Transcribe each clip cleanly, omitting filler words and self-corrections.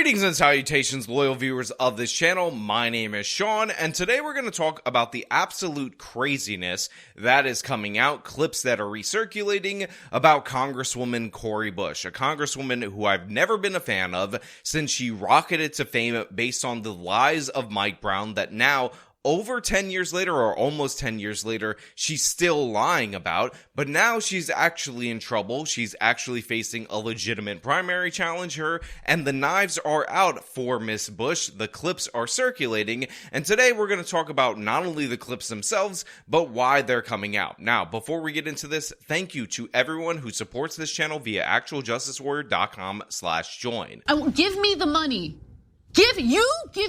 Greetings and salutations, loyal viewers of this channel. My name is Sean, and today we're going to talk about the absolute craziness that is coming out, clips that are recirculating about Congresswoman Cori Bush, a congresswoman who I've never been a fan of since she rocketed to fame based on the lies of Mike Brown that now, over 10 years later, or almost 10 years later, she's still lying about, but now she's actually in trouble. She's actually facing a legitimate primary challenge her, and the knives are out for Miss Bush. The clips are circulating, and today we're going to talk about not only the clips themselves, but why they're coming out. Now, before we get into this, thank you to everyone who supports this channel via actualjusticewarrior.com/join. Give me the money. Give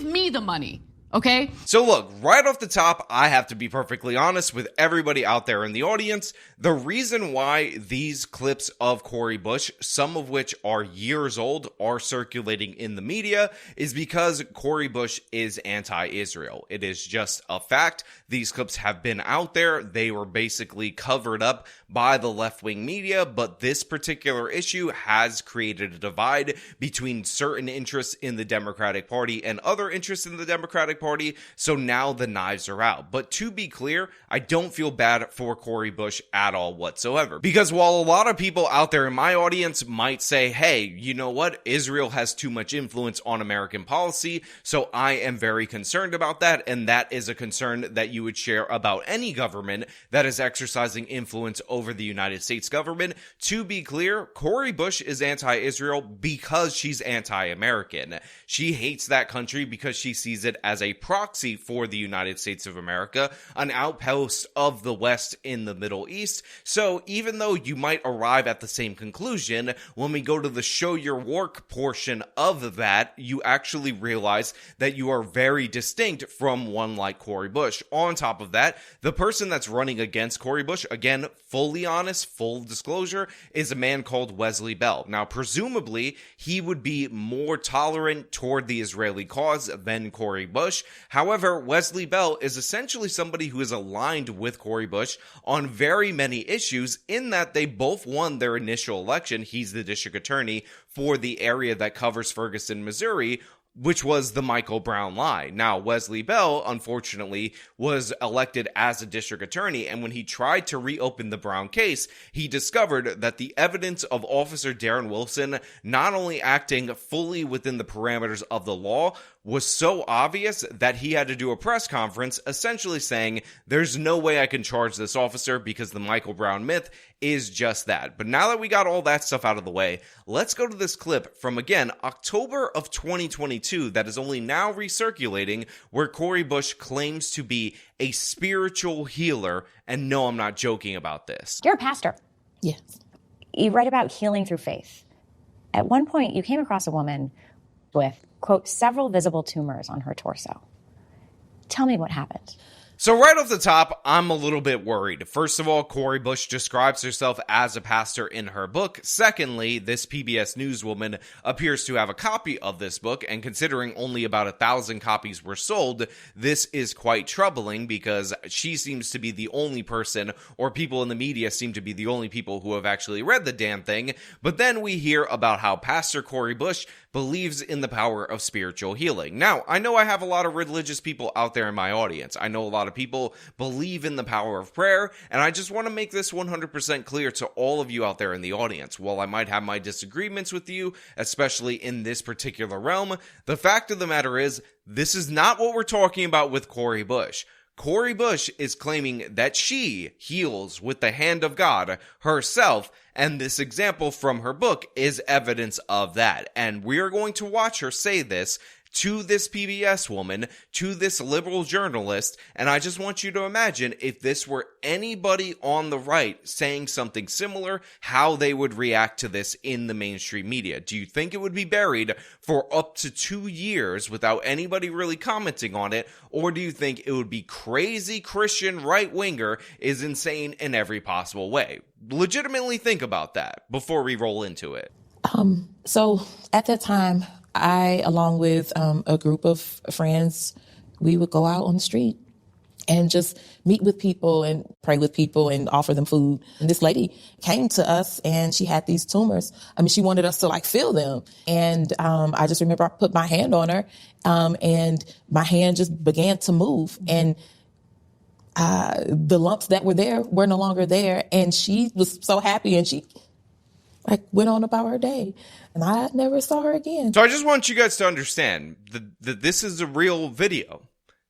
me the money. Okay. So look, right off the top, I have to be perfectly honest with everybody out there in the audience. The reason why these clips of Cori Bush, some of which are years old, are circulating in the media is because Cori Bush is anti-Israel. It is just a fact. These clips have been out there. They were basically covered up by the left-wing media, but this particular issue has created a divide between certain interests in the Democratic Party and other interests in the Democratic Party, so now the knives are out. But to be clear, I don't feel bad for Cori Bush at all whatsoever. Because while a lot of people out there in my audience might say, hey, you know what, Israel has too much influence on American policy, so I am very concerned about that, and that is a concern that you would share about any government that is exercising influence over the United States government. To be clear, Cori Bush is anti-Israel because she's anti-American. She hates that country because she sees it as a proxy for the United States of America, an outpost of the West in the Middle East. So even though you might arrive at the same conclusion, when we go to the show your work portion of that, you actually realize that you are very distinct from one like Cori Bush. On top of that, the person that's running against Cori Bush, again, fully honest, full disclosure, is a man called Wesley Bell. Now, presumably, he would be more tolerant toward the Israeli cause than Cori Bush. However, Wesley Bell is essentially somebody who is aligned with Cori Bush on very many issues in that they both won their initial election. He's the district attorney for the area that covers Ferguson, Missouri, which was the Michael Brown lie. Now, Wesley Bell, unfortunately, was elected as a district attorney, and when he tried to reopen the Brown case, he discovered that the evidence of Officer Darren Wilson not only acting fully within the parameters of the law was so obvious that he had to do a press conference essentially saying, there's no way I can charge this officer because the Michael Brown myth is just that. But now that we got all that stuff out of the way, let's go to this clip from, again, October of 2022 that is only now recirculating, where Cori Bush claims to be a spiritual healer. And no, I'm not joking about this. You're a pastor. Yes. You write about healing through faith. At one point, you came across a woman with, quote, several visible tumors on her torso. Tell me what happened. So right off the top, I'm a little bit worried. First of all, Cori Bush describes herself as a pastor in her book. Secondly, this PBS newswoman appears to have a copy of this book, and considering only about 1,000 copies were sold, this is quite troubling because she seems to be the only person, or people in the media seem to be the only people who have actually read the damn thing. But then we hear about how Pastor Cori Bush believes in the power of spiritual healing. Now, I know I have a lot of religious people out there in my audience. I know a lot of people believe in the power of prayer, and I just want to make this 100% clear to all of you out there in the audience. While I might have my disagreements with you, especially in this particular realm, the fact of the matter is, this is not what we're talking about with Cori Bush. Cori Bush is claiming that she heals with the hand of God herself, and this example from her book is evidence of that. And we are going to watch her say this to this PBS woman, to this liberal journalist, and I just want you to imagine if this were anybody on the right saying something similar, how they would react to this in the mainstream media. Do you think it would be buried for up to 2 years without anybody really commenting on it, or do you think it would be crazy Christian right-winger is insane in every possible way? Legitimately think about that before we roll into it. So at that time, I, along with a group of friends, we would go out on the street and just meet with people and pray with people and offer them food. And this lady came to us and she had these tumors. I mean, she wanted us to like feel them. And I just remember I put my hand on her and my hand just began to move. And the lumps that were there were no longer there. And she was so happy and she like went on about her day. And I never saw her again. So I just want you guys to understand that this is a real video.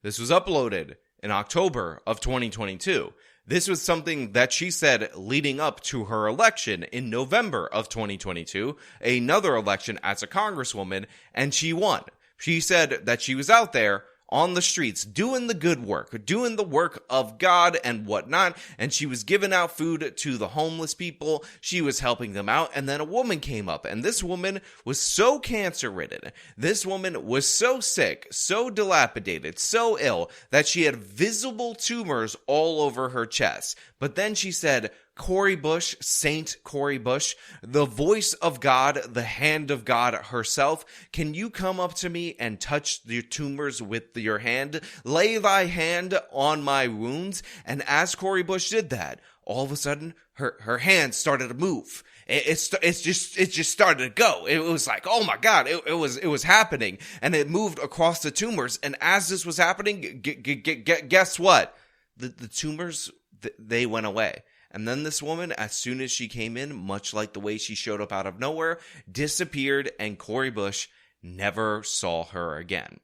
This was uploaded in October of 2022. This was something that she said leading up to her election in November of 2022, another election as a congresswoman, and she won. She said that she was out there on the streets doing the good work, doing the work of God and whatnot, and she was giving out food to the homeless people. She was helping them out, and then a woman came up, and this woman was so cancer-ridden. This woman was so sick, so dilapidated, so ill, that she had visible tumors all over her chest. But then she said, Cori Bush, Saint Cori Bush, the voice of God, the hand of God herself, can you come up to me and touch the tumors with your hand? Lay thy hand on my wounds. And as Cori Bush did that, all of a sudden, her hand started to move. It just started to go. It was like, oh my God, it was happening. And it moved across the tumors. And as this was happening, guess what? The tumors, they went away. And then this woman, as soon as she came in, much like the way she showed up out of nowhere, disappeared, and Cori Bush never saw her again.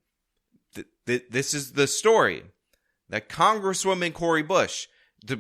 This is the story that Congresswoman Cori Bush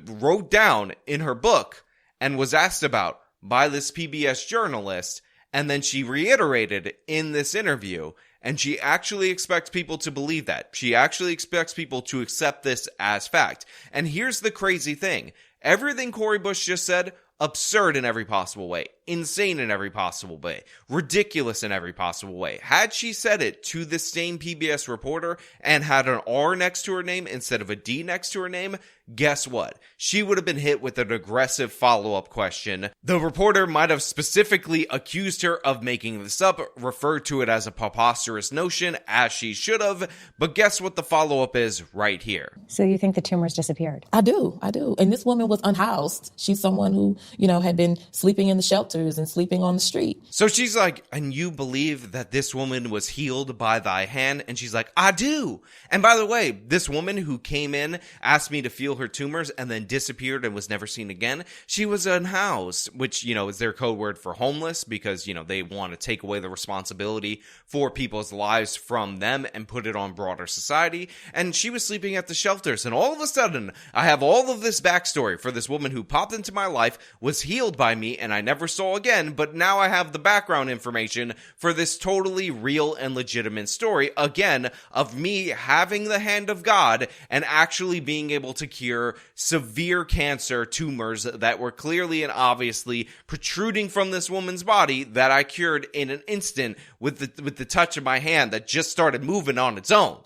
wrote down in her book and was asked about by this PBS journalist, and then she reiterated in this interview, and she actually expects people to believe that. She actually expects people to accept this as fact. And here's the crazy thing. Everything Cori Bush just said, absurd in every possible way, insane in every possible way, ridiculous in every possible way. Had she said it to the same PBS reporter and had an R next to her name instead of a D next to her name, guess what? She would have been hit with an aggressive follow-up question. The reporter might have specifically accused her of making this up, referred to it as a preposterous notion, as she should have, but guess what the follow-up is right here? So you think the tumors disappeared? I do. And this woman was unhoused. She's someone who, had been sleeping in the shelters and sleeping on the street. So she's like, and you believe that this woman was healed by thy hand? And she's like, I do. And by the way, this woman who came in, asked me to feel her tumors, and then disappeared and was never seen again, she was unhoused, which, is their code word for homeless, because, they want to take away the responsibility for people's lives from them and put it on broader society. And she was sleeping at the shelters. And all of a sudden, I have all of this backstory for this woman who popped into my life, was healed by me, and I never saw again, but now I have the background information for this totally real and legitimate story, again, of me having the hand of God and actually being able to cure severe cancer tumors that were clearly and obviously protruding from this woman's body that I cured in an instant with the touch of my hand that just started moving on its own.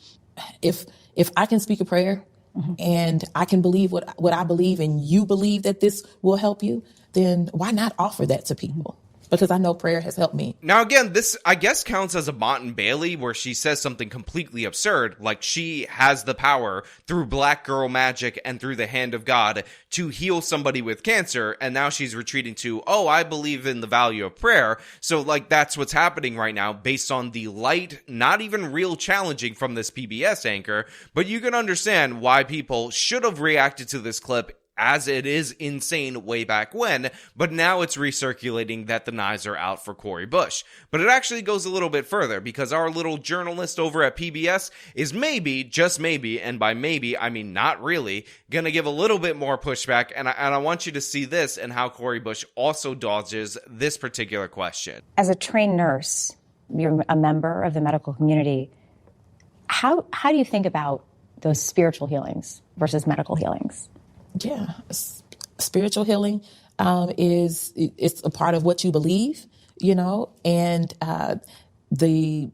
If I can speak a prayer, and I can believe what I believe, and you believe that this will help you, then why not offer that to people? Because I know prayer has helped me. Now, again, this, I guess, counts as a Mott and Bailey, where she says something completely absurd, like she has the power through black girl magic and through the hand of God to heal somebody with cancer, and now she's retreating to, oh, I believe in the value of prayer. So, that's what's happening right now, based on the light, not even real challenging from this PBS anchor, but you can understand why people should have reacted to this clip, as it is insane way back when, but now it's recirculating that the knives are out for Cori Bush. But it actually goes a little bit further, because our little journalist over at PBS is maybe, just maybe, and by maybe, I mean not really, gonna give a little bit more pushback, and I want you to see this and how Cori Bush also dodges this particular question. As a trained nurse, you're a member of the medical community. How do you think about those spiritual healings versus medical healings? Yeah, spiritual healing it's a part of what you believe, and the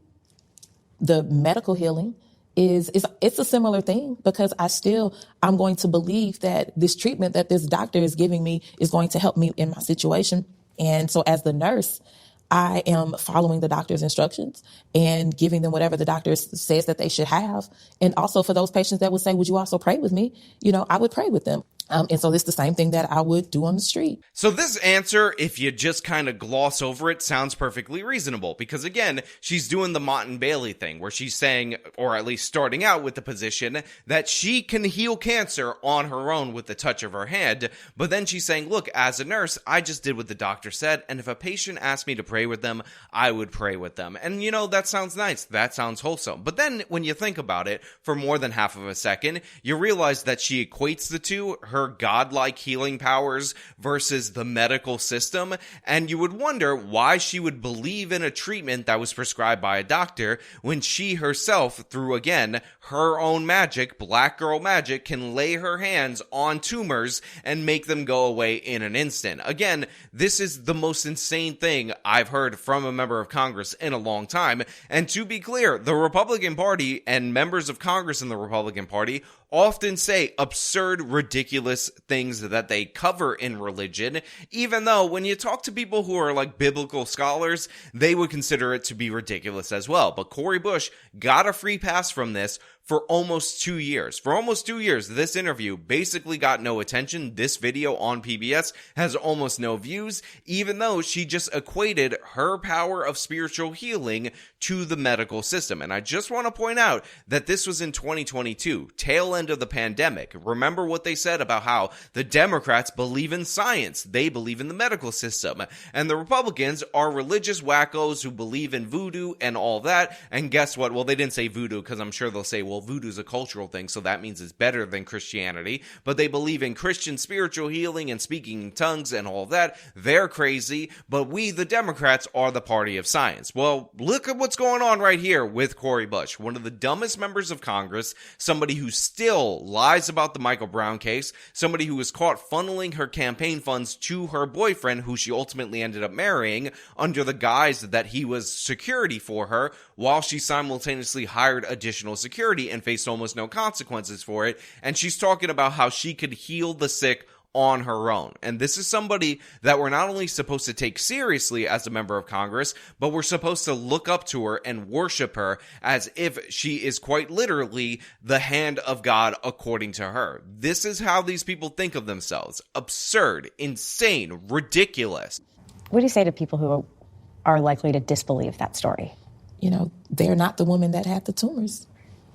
medical healing it's a similar thing, because I'm going to believe that this treatment that this doctor is giving me is going to help me in my situation. And so as the nurse, I am following the doctor's instructions and giving them whatever the doctor says that they should have. And also for those patients that would say, would you also pray with me? I would pray with them. And so it's the same thing that I would do on the street. So this answer, if you just kind of gloss over it, sounds perfectly reasonable because, again, she's doing the Mott and Bailey thing where she's saying, or at least starting out with the position, that she can heal cancer on her own with the touch of her hand. But then she's saying, look, as a nurse, I just did what the doctor said. And if a patient asked me to pray with them, I would pray with them. And, that sounds nice. That sounds wholesome. But then when you think about it for more than half of a second, you realize that she equates the two, her godlike healing powers versus the medical system, and you would wonder why she would believe in a treatment that was prescribed by a doctor when she herself, through again her own magic, black girl magic, can lay her hands on tumors and make them go away in an instant. Again, this is the most insane thing I've heard from a member of Congress in a long time, and to be clear, the Republican Party and members of Congress in the Republican Party often say absurd, ridiculous things that they cover in religion, even though when you talk to people who are like biblical scholars, they would consider it to be ridiculous as well. But Cori Bush got a free pass from this for almost 2 years. For almost 2 years, this interview basically got no attention. This video on PBS has almost no views, even though she just equated her power of spiritual healing to the medical system. And I just want to point out that this was in 2022, tail end of the pandemic. Remember what they said about how the Democrats believe in science. They believe in the medical system. And the Republicans are religious wackos who believe in voodoo and all that. And guess what? Well, they didn't say voodoo because I'm sure they'll say, well, voodoo's a cultural thing, so that means it's better than Christianity. But they believe in Christian spiritual healing and speaking in tongues and all that. They're crazy, but we, the Democrats, are the party of science. Well, look at what's going on right here with Cori Bush, one of the dumbest members of Congress, somebody who still lies about the Michael Brown case, somebody who was caught funneling her campaign funds to her boyfriend, who she ultimately ended up marrying, under the guise that he was security for her, while she simultaneously hired additional security and faced almost no consequences for it. And she's talking about how she could heal the sick on her own. And this is somebody that we're not only supposed to take seriously as a member of Congress, but we're supposed to look up to her and worship her as if she is quite literally the hand of God according to her. This is how these people think of themselves. Absurd, insane, ridiculous. What do you say to people who are likely to disbelieve that story? They're not the woman that had the tumors.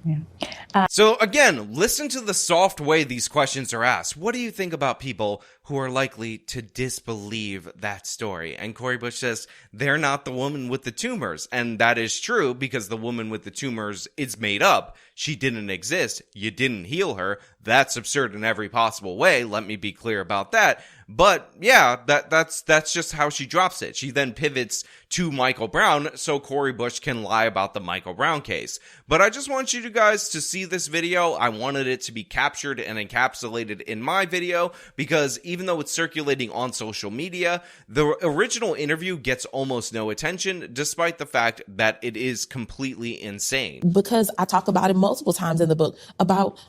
Yeah. So again, listen to the soft way these questions are asked. What do you think about people who are likely to disbelieve that story? And Cori Bush says, they're not the woman with the tumors. And that is true because the woman with the tumors is made up. She didn't exist. You didn't heal her. That's absurd in every possible way. Let me be clear about that. But yeah, that's just how she drops it. She then pivots to Michael Brown so Cori Bush can lie about the Michael Brown case. But I just want you guys to see this video. I wanted it to be captured and encapsulated in my video because even though it's circulating on social media, the original interview gets almost no attention despite the fact that it is completely insane. Because I talk about it multiple times in the book about,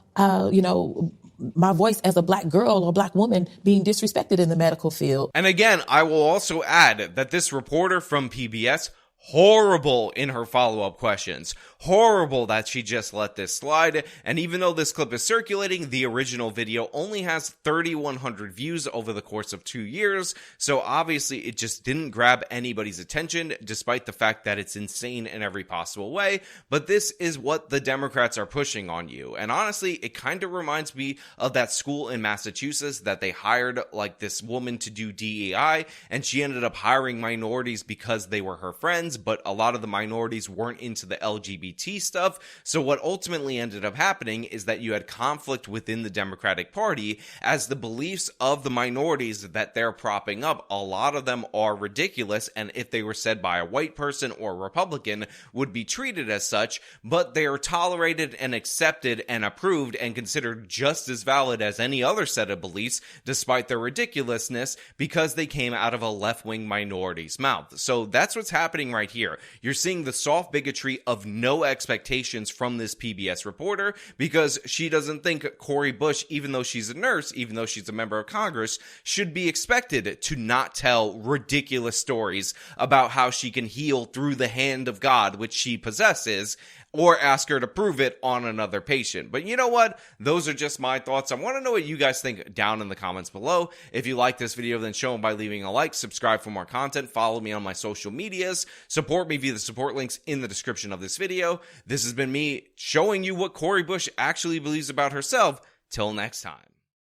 my voice as a black girl or black woman being disrespected in the medical field. And again, I will also add that this reporter from PBS, horrible in her follow-up questions. Horrible that she just let this slide. And even though this clip is circulating, the original video only has 3,100 views over the course of 2 years. So obviously it just didn't grab anybody's attention, despite the fact that it's insane in every possible way. But this is what the Democrats are pushing on you. And honestly, it kind of reminds me of that school in Massachusetts that they hired like this woman to do DEI, and she ended up hiring minorities because they were her friends, but a lot of the minorities weren't into the LGBT stuff. So what ultimately ended up happening is that you had conflict within the Democratic Party as the beliefs of the minorities that they're propping up, a lot of them are ridiculous, and if they were said by a white person or Republican, would be treated as such, but they are tolerated and accepted and approved and considered just as valid as any other set of beliefs, despite their ridiculousness, because they came out of a left-wing minority's mouth. So that's what's happening right right here. You're seeing the soft bigotry of no expectations from this PBS reporter because she doesn't think Cori Bush, even though she's a nurse, even though she's a member of Congress, should be expected to not tell ridiculous stories about how she can heal through the hand of God, which she possesses, or ask her to prove it on another patient. But you know what? Those are just my thoughts. I want to know what you guys think down in the comments below. If you like this video, then show them by leaving a like, subscribe for more content, follow me on my social medias, support me via the support links in the description of this video. This has been me showing you what Cori Bush actually believes about herself. Till next time.